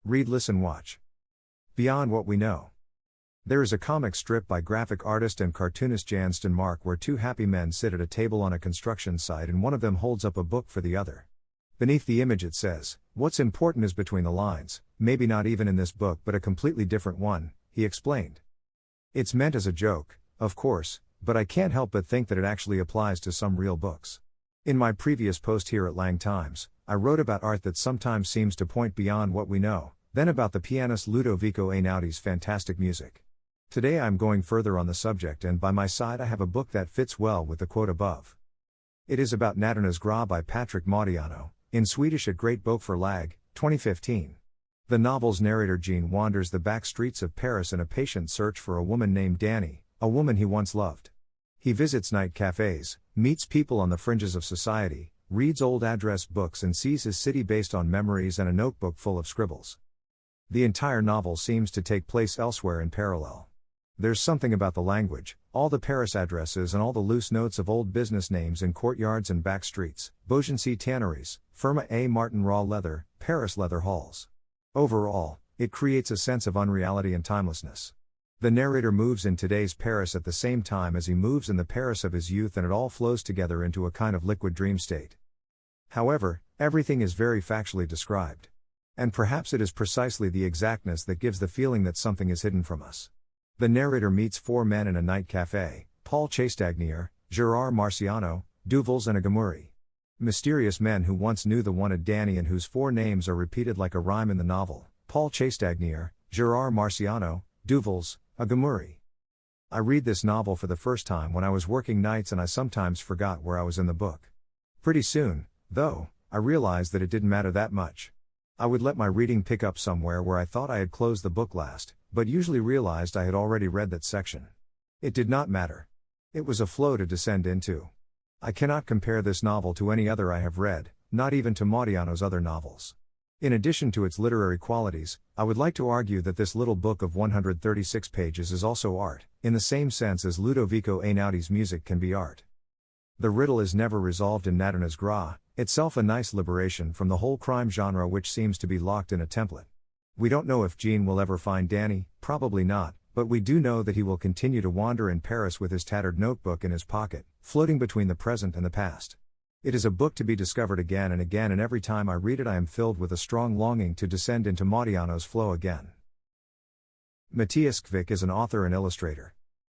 Read, listen, watch. Beyond What We Know. There is a comic strip by graphic artist and cartoonist Jan Stenmark where two happy men sit at a table on a construction site and one of them holds up a book for the other. Beneath the image it says, "What's important is between the lines, maybe not even in this book but a completely different one," he explained. It's meant as a joke, of course, but I can't help but think that it actually applies to some real books. In my previous post here at Lange Times, I wrote about art that sometimes seems to point beyond what we know, then about the pianist Ludovico Einauti's fantastic music. Today I'm going further on the subject, and by my side I have a book that fits well with the quote above. It is about Nätternas Gra by Patrik Modiano, in Swedish at Great Bokförlag, 2015. The novel's narrator Jean wanders the back streets of Paris in a patient search for a woman named Dani, a woman he once loved. He visits night cafes, meets people on the fringes of society, reads old address books and sees his city based on memories and a notebook full of scribbles. The entire novel seems to take place elsewhere in parallel. There's something about the language, all the Paris addresses and all the loose notes of old business names in courtyards and back streets, Beaugency tanneries, Firma A. Martin raw leather, Paris leather halls. Overall, it creates a sense of unreality and timelessness. The narrator moves in today's Paris at the same time as he moves in the Paris of his youth, and it all flows together into a kind of liquid dream state. However, everything is very factually described. And perhaps it is precisely the exactness that gives the feeling that something is hidden from us. The narrator meets four men in a night cafe: Paul Chastagnier, Gerard Marciano, Duvals and a Gamuri. Mysterious men who once knew the wanted Dani and whose four names are repeated like a rhyme in the novel: Paul Chastagnier, Gerard Marciano, Duvals, a Gamuri. I read this novel for the first time when I was working nights, and I sometimes forgot where I was in the book. Pretty soon, though, I realized that it didn't matter that much. I would let my reading pick up somewhere where I thought I had closed the book last, but usually realized I had already read that section. It did not matter. It was a flow to descend into. I cannot compare this novel to any other I have read, not even to Modiano's other novels. In addition to its literary qualities, I would like to argue that this little book of 136 pages is also art, in the same sense as Ludovico Einauti's music can be art. The riddle is never resolved in Nätternas Gra, itself a nice liberation from the whole crime genre which seems to be locked in a template. We don't know if Jean will ever find Dani, probably not, but we do know that he will continue to wander in Paris with his tattered notebook in his pocket, floating between the present and the past. It is a book to be discovered again, and every time I read it I am filled with a strong longing to descend into Modiano's flow again. Mattias Kvick is an author and illustrator.